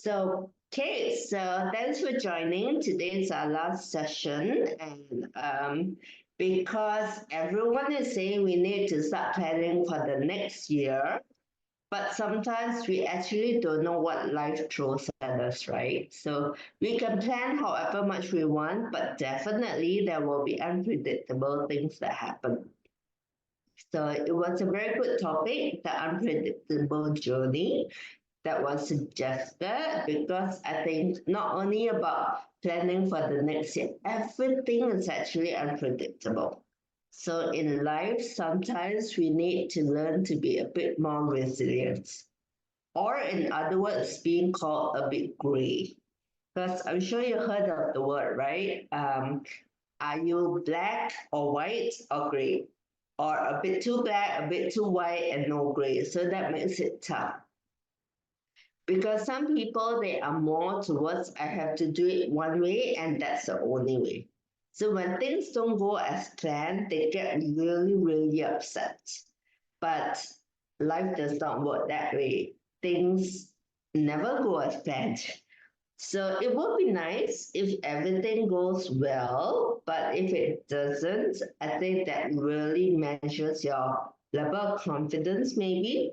So thanks for joining. Today's our last session, and because everyone is saying we need to start planning for the next year, but sometimes we actually don't know what life throws at us, right? So we can plan however much we want, but definitely there will be unpredictable things that happen. So it was a very good topic, the unpredictable journey that was suggested, because I think not only about planning for the next year, everything is actually unpredictable. So in life, sometimes we need to learn to be a bit more resilient, or in other words, being called a bit gray. Because I'm sure you heard of the word, right? Are you black or white or gray? Or a bit too black, a bit too white, and no gray. So that makes it tough. Because some people, they are more towards, I have to do it one way and that's the only way. So when things don't go as planned, they get really, really upset. But life does not work that way. Things never go as planned. So it would be nice if everything goes well, but if it doesn't, I think that really measures your level of confidence, maybe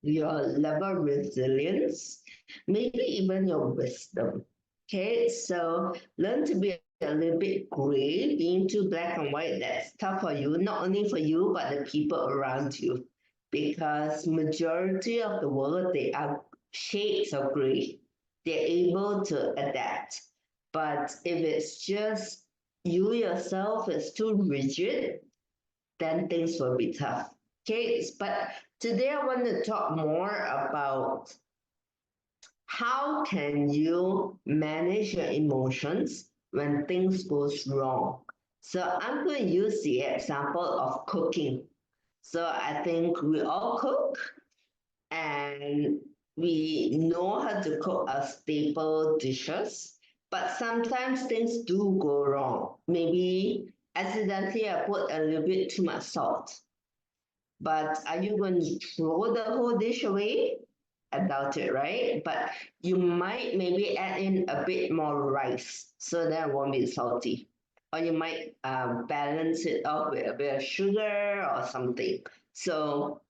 your level of resilience, maybe even your wisdom. Okay, so learn to be a little bit gray, being too black and white. That's tough for you, not only for you, but the people around you, because majority of the world, they are shades of gray. They're able to adapt. But if it's just you yourself is too rigid, then things will be tough. Okay, but today I want to talk more about how can you manage your emotions when things goes wrong. So I'm going to use the example of cooking. So I think we all cook and we know how to cook our staple dishes, but sometimes things do go wrong. Maybe accidentally I put a little bit too much salt. But are you going to throw the whole dish away? I doubt it, right? But you might maybe add in a bit more rice so that it won't be salty. Or you might balance it off with a bit of sugar or something. So,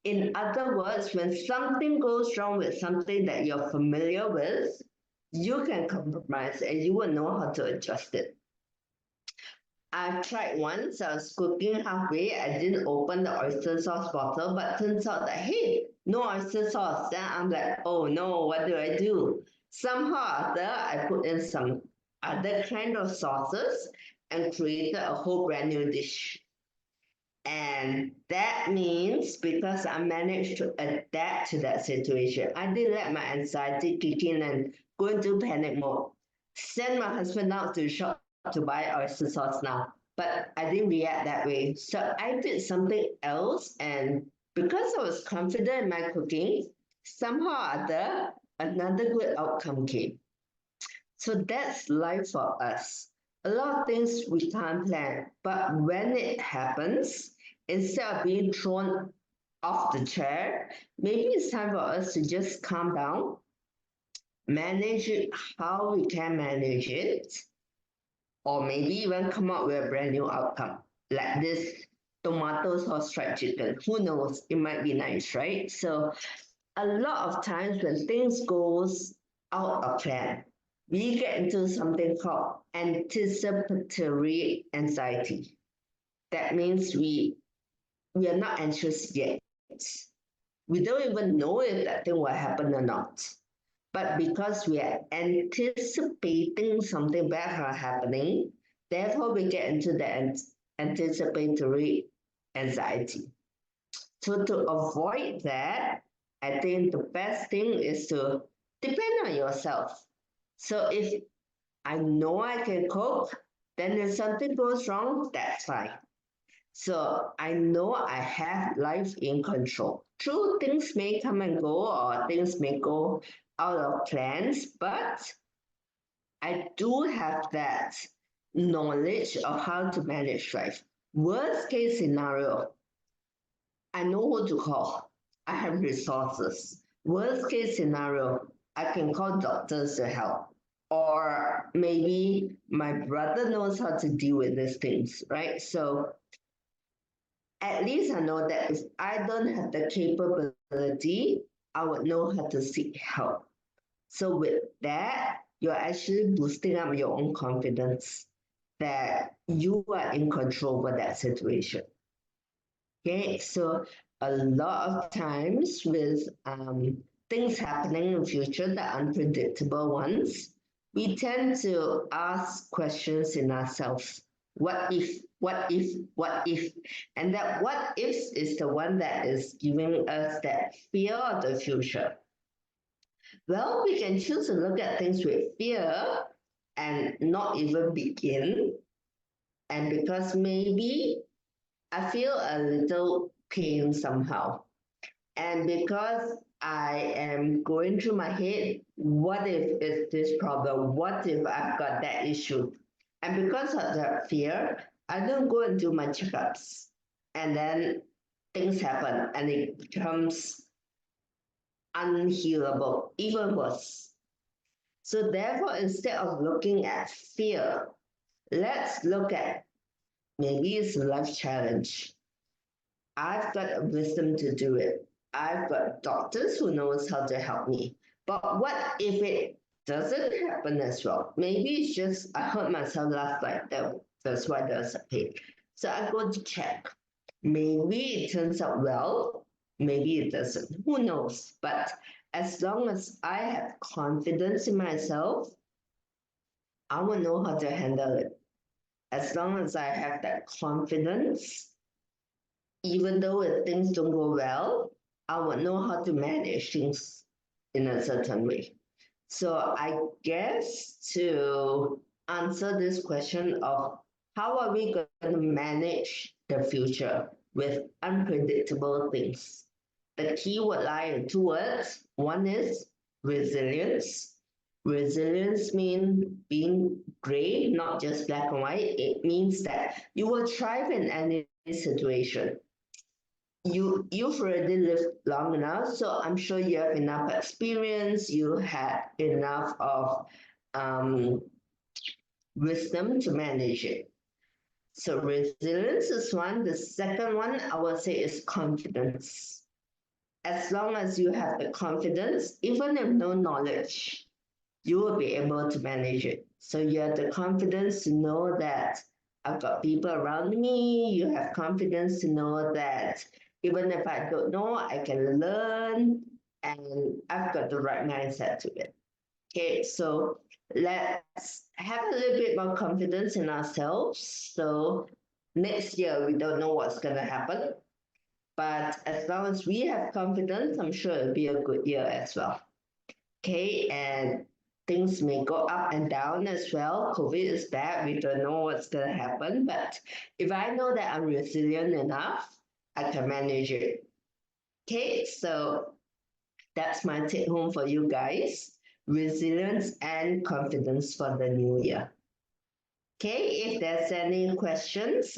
in other words, when something goes wrong with something that you're familiar with, you can compromise and you will know how to adjust it. I tried once, I was cooking halfway, I didn't open the oyster sauce bottle, but turns out that, hey, no oyster sauce. Then I'm like, oh no, what do I do? Somehow or other, I put in some other kind of sauces and created a whole brand new dish. And that means because I managed to adapt to that situation, I didn't let my anxiety kick in and go into panic mode. Send my husband out to the shop to buy oyster sauce now. But I didn't react that way. So I did something else. And because I was confident in my cooking, somehow or other, another good outcome came. So that's life for us. A lot of things we can't plan, but when it happens, instead of being thrown off the chair, maybe it's time for us to just calm down, manage it how we can manage it, or maybe even come up with a brand new outcome, like this tomato sauce fried chicken. Who knows? It might be nice, right? So a lot of times when things goes out of plan, we get into something called anticipatory anxiety. That means we are not anxious yet. We don't even know if that thing will happen or not. But because we are anticipating something bad happening, therefore we get into the anticipatory anxiety. So to avoid that, I think the best thing is to depend on yourself. So if I know I can cook, then if something goes wrong, that's fine. So I know I have life in control. True, things may come and go, or things may go out of plans, but I do have that knowledge of how to manage life. Worst case scenario, I know who to call. I have resources. Worst case scenario, I can call doctors to help. Or maybe my brother knows how to deal with these things, right? So at least I know that if I don't have the capability, I would know how to seek help. So with that, you're actually boosting up your own confidence that you are in control of that situation. Okay, so a lot of times with things happening in the future, the unpredictable ones, we tend to ask questions in ourselves. What if, what if, what if? And that what ifs is the one that is giving us that fear of the future. Well, we can choose to look at things with fear and not even begin. And because maybe I feel a little pain somehow. And because I am going through my head, what if it's this problem? What if I've got that issue? And because of that fear, I don't go and do my checkups. And then things happen and it becomes unhealable, even worse. So therefore, instead of looking at fear, let's look at maybe it's a life challenge. I've got a wisdom to do it. I've got doctors who knows how to help me. But what if it doesn't happen as well? Maybe it's just I hurt myself last night. That's why there's a pain. So I go to check. Maybe it turns out well. Maybe it doesn't. Who knows? But as long as I have confidence in myself, I will know how to handle it. As long as I have that confidence, even though if things don't go well, I would know how to manage things in a certain way. So I guess to answer this question of how are we going to manage the future with unpredictable things, the key would lie in two words. One is resilience. Resilience means being gray, not just black and white. It means that you will thrive in any situation. You've already lived long enough, so I'm sure you have enough experience, you had enough of um, wisdom to manage it. So resilience is one. The second one I would say is confidence. As long as you have the confidence, even if no knowledge, you will be able to manage it. So you have the confidence to know that I've got people around me. You have confidence to know that even if I don't know, I can learn and I've got the right mindset to it. Okay, so let's have a little bit more confidence in ourselves. So next year, we don't know what's going to happen. But as long as we have confidence, I'm sure it'll be a good year as well. Okay, and things may go up and down as well. COVID is bad. We don't know what's going to happen. But if I know that I'm resilient enough, I can manage it. Okay, so that's my take home for you guys. Resilience and confidence for the new year. Okay, if there's any questions,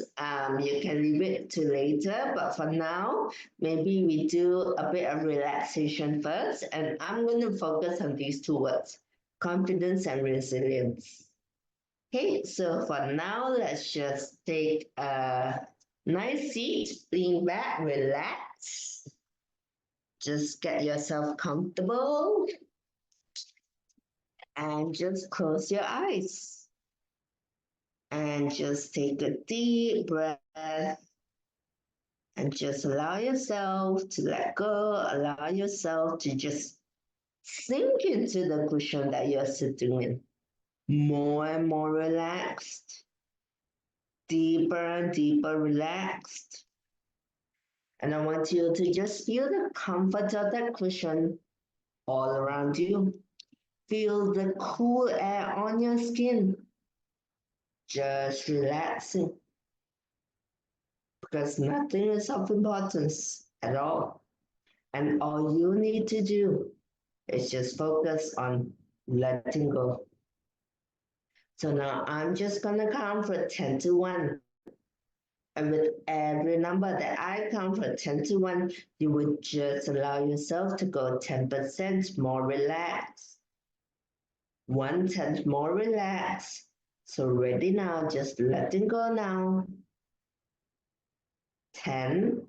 you can leave it to later. But for now, maybe we do a bit of relaxation first. And I'm going to focus on these two words, confidence and resilience. Okay, so for now, let's just take a nice seat, lean back, relax. Just get yourself comfortable and just close your eyes. And just take a deep breath and just allow yourself to let go, allow yourself to just sink into the cushion that you're sitting in. More and more relaxed, deeper and deeper relaxed. And I want you to just feel the comfort of that cushion all around you. Feel the cool air on your skin. Just relaxing. Because nothing is of importance at all. And all you need to do is just focus on letting go. So now I'm just going to count from 10 to 1. And with every number that I count from 10 to 1, you would just allow yourself to go 10% more relaxed. 1/10 more relaxed. So ready now, just letting go now. 10,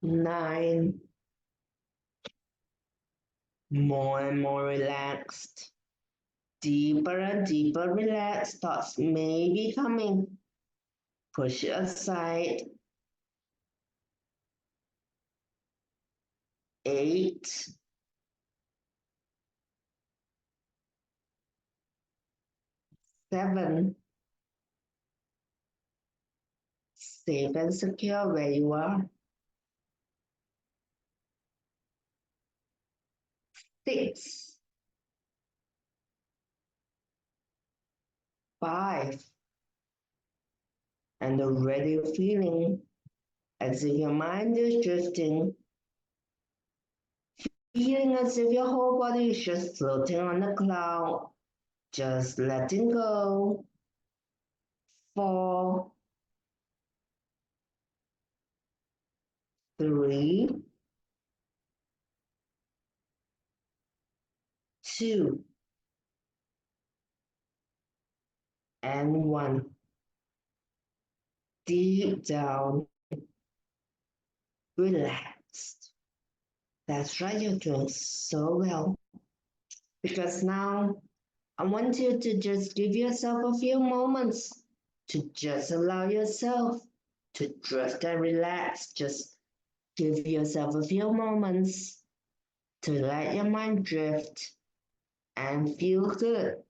9, more and more relaxed. Deeper and deeper relaxed. Thoughts may be coming. Push it aside. 8, 7, safe and secure where you are. 6, 5, and already feeling as if your mind is drifting, feeling as if your whole body is just floating on a cloud, just letting go. 4, 3, 2, and 1. Deep down, relaxed. That's right, you're doing so well. Because now I want you to just give yourself a few moments to just allow yourself to drift and relax. Just give yourself a few moments to let your mind drift and feel good.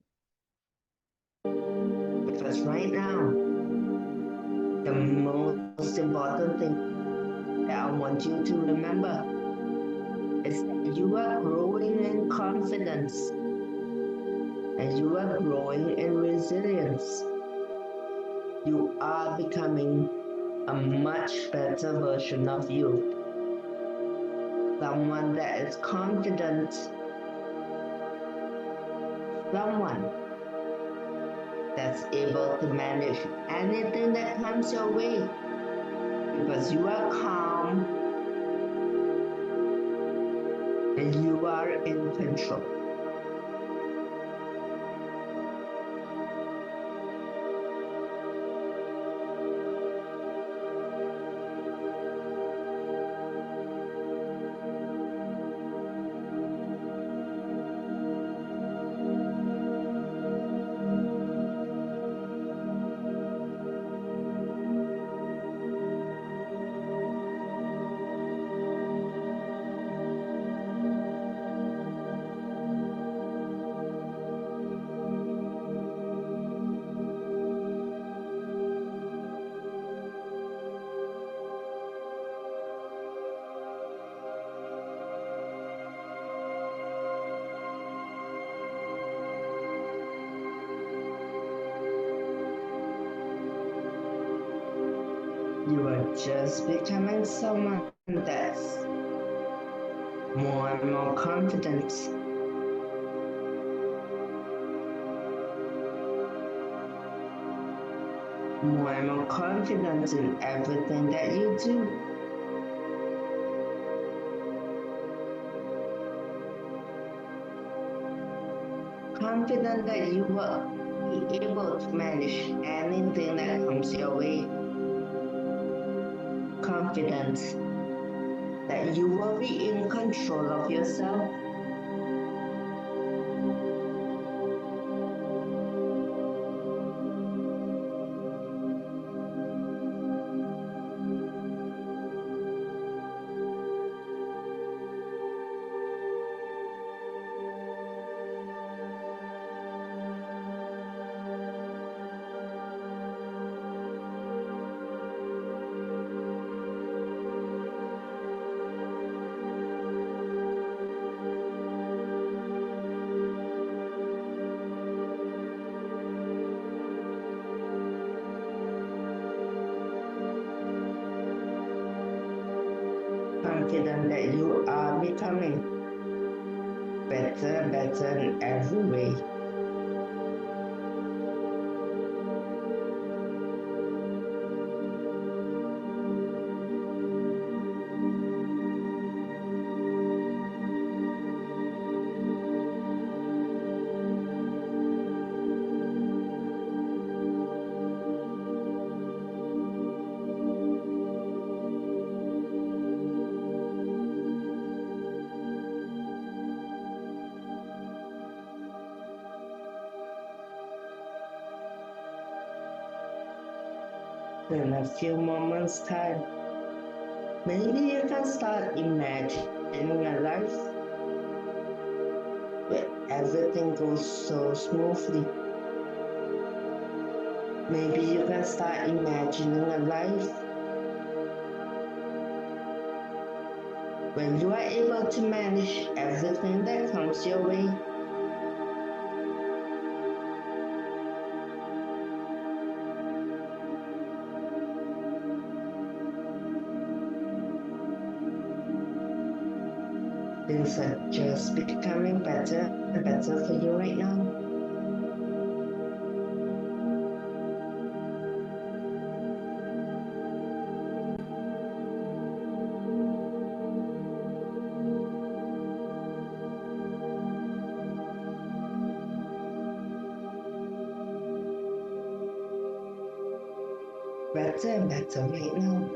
Because right now, the most important thing that I want you to remember is that you are growing in confidence and you are growing in resilience. You are becoming a much better version of you. Someone that is confident, someone that's able to manage anything that comes your way because you are calm and you are in control. You are just becoming someone that's more and more confident. More and more confident in everything that you do. Confident that you will be able to manage anything that comes your way. Confident that you will be in control of yourself. Confident that you are becoming better in every way. in a few moments' time, maybe you can start imagining a life where everything goes so smoothly. Maybe you can start imagining a life when you are able to manage everything that comes your way. Things are just becoming better and better for you right now. Better and better right now.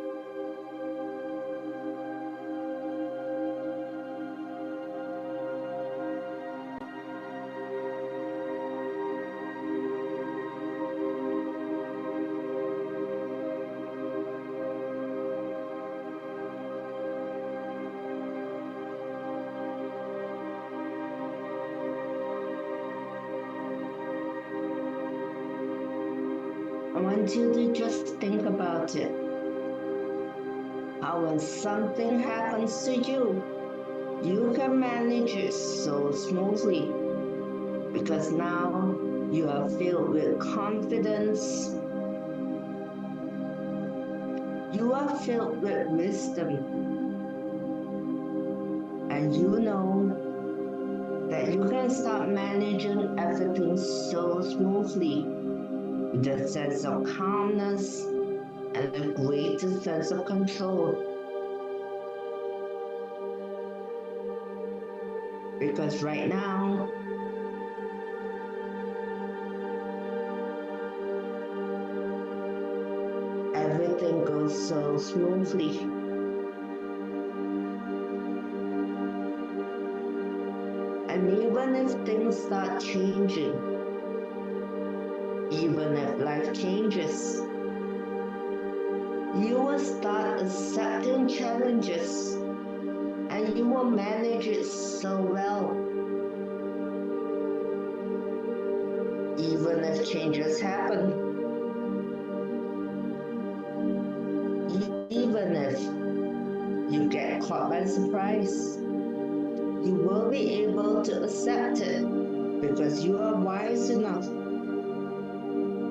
I want you to just think about it. How when something happens to you, you can manage it so smoothly because now you are filled with confidence. You are filled with wisdom, and you know that you can start managing everything so smoothly with a sense of calmness and a greater sense of control. Because right now, everything goes so smoothly. And even if things start changing, even if life changes, you will start accepting challenges and you will manage it so well. Even if changes happen, even if you get caught by surprise, you will be able to accept it because you are wise enough,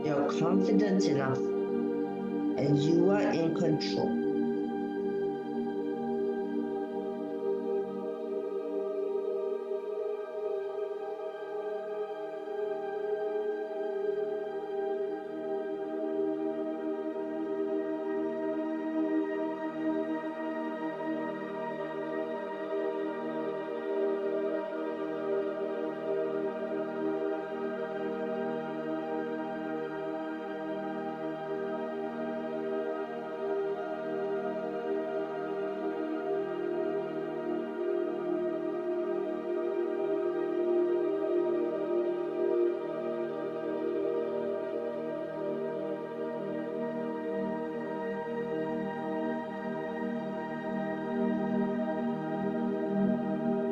you're confident enough, and you are in control.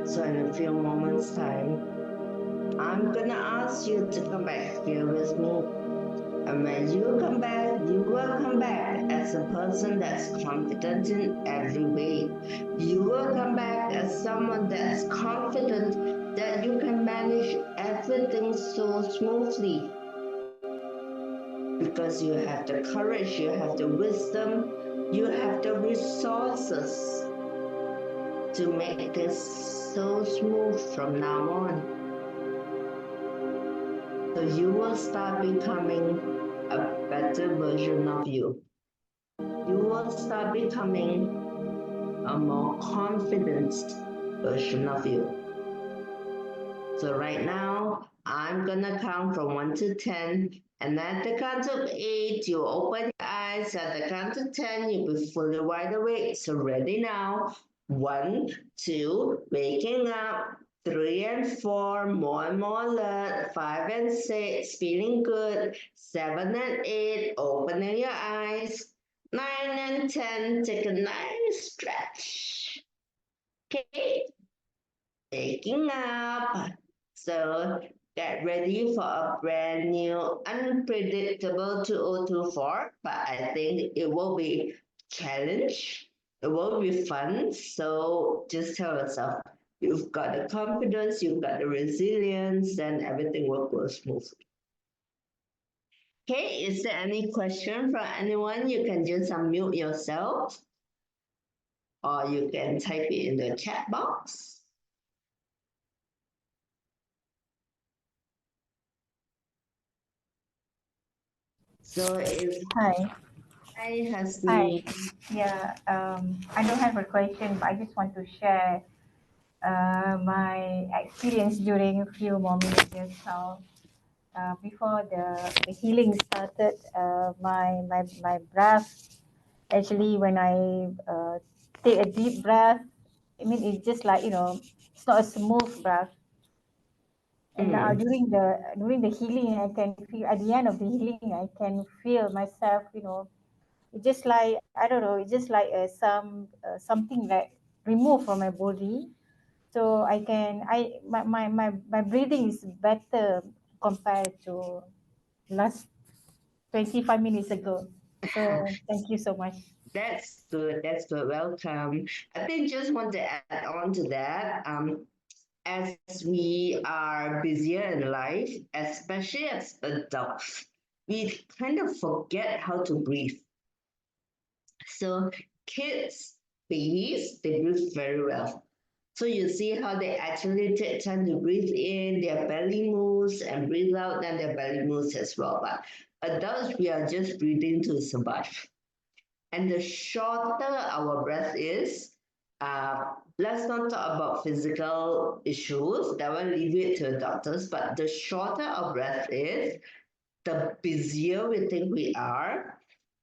So in a few moments' time, I'm gonna ask you to come back here with me. And when you come back, you will come back as a person that's confident in every way. You will come back as someone that's confident that you can manage everything so smoothly. Because you have the courage, you have the wisdom, you have the resources to make this so smooth from now on. So you will start becoming a better version of you. You will start becoming a more confident version of you. So right now, I'm gonna count from 1 to 10. And at the count of 8, you open your eyes. At the count of 10, you'll be fully wide awake. So ready now. 1, 2, waking up. 3 and 4, more and more alert. 5 and 6, feeling good. 7 and 8, opening your eyes. 9 and 10, take a nice stretch. Okay, waking up. So get ready for a brand new, unpredictable 2024. But I think it will be challenge. It will be fun. So just tell yourself, you've got the confidence, you've got the resilience, then everything will go smoothly. Okay, is there any question from anyone? You can just unmute yourself or you can type it in the chat box. So if Hi. I has Hi. me, Yeah, I don't have a question, but I just want to share my experience during a few more minutes just now. Before the healing started, my breath, actually, when I take a deep breath, I mean, it's just like, it's not a smooth breath. And now during the healing, I can feel, at the end of the healing, I can feel myself, it's just like, I don't know, it's just like something like removed from my body. So my breathing is better compared to last 25 minutes ago. So thank you so much. that's good. That's good. Welcome. I think just want to add on to that. As we are busier in life, especially as adults, we kind of forget how to breathe. So kids, babies, they breathe very well. So you see how they actually take time to breathe in, their belly moves, and breathe out, then their belly moves as well. But adults, we are just breathing to survive. And the shorter our breath is, let's not talk about physical issues, that will leave it to the doctors, but the shorter our breath is, the busier we think we are,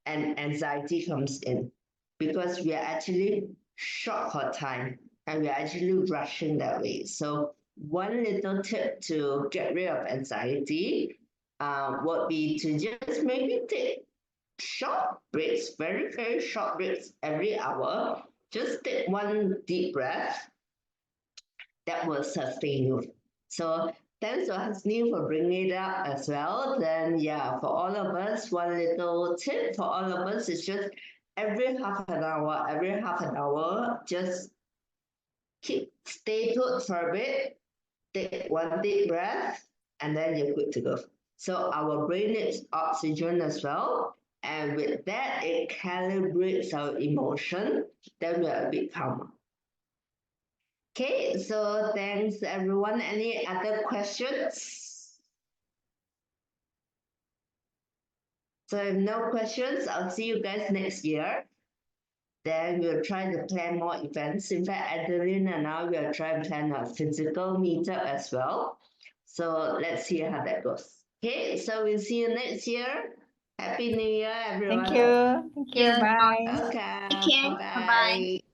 and anxiety comes in because we are actually short for time and we are actually rushing that way. So, one little tip to get rid of anxiety would be to just maybe take short breaks, very, very short breaks every hour. Just take one deep breath that will sustain you. So thanks to Hasni for bringing it up as well. Then yeah, for all of us, one little tip for all of us is just every half an hour, just stay put for a bit, take one deep breath, and then you're good to go. So our brain needs oxygen as well. And with that, it calibrates our emotion. Then we're a bit calmer. Okay, so thanks everyone. Any other questions? So if no questions, I'll see you guys next year. Then we'll try to plan more events. In fact, Adeline and I will try to plan a physical meetup as well. So let's see how that goes. Okay, so we'll see you next year. Happy New Year, Thank everyone. you. Thank you. Yeah. Bye. Okay, Take care. Bye bye. bye-bye.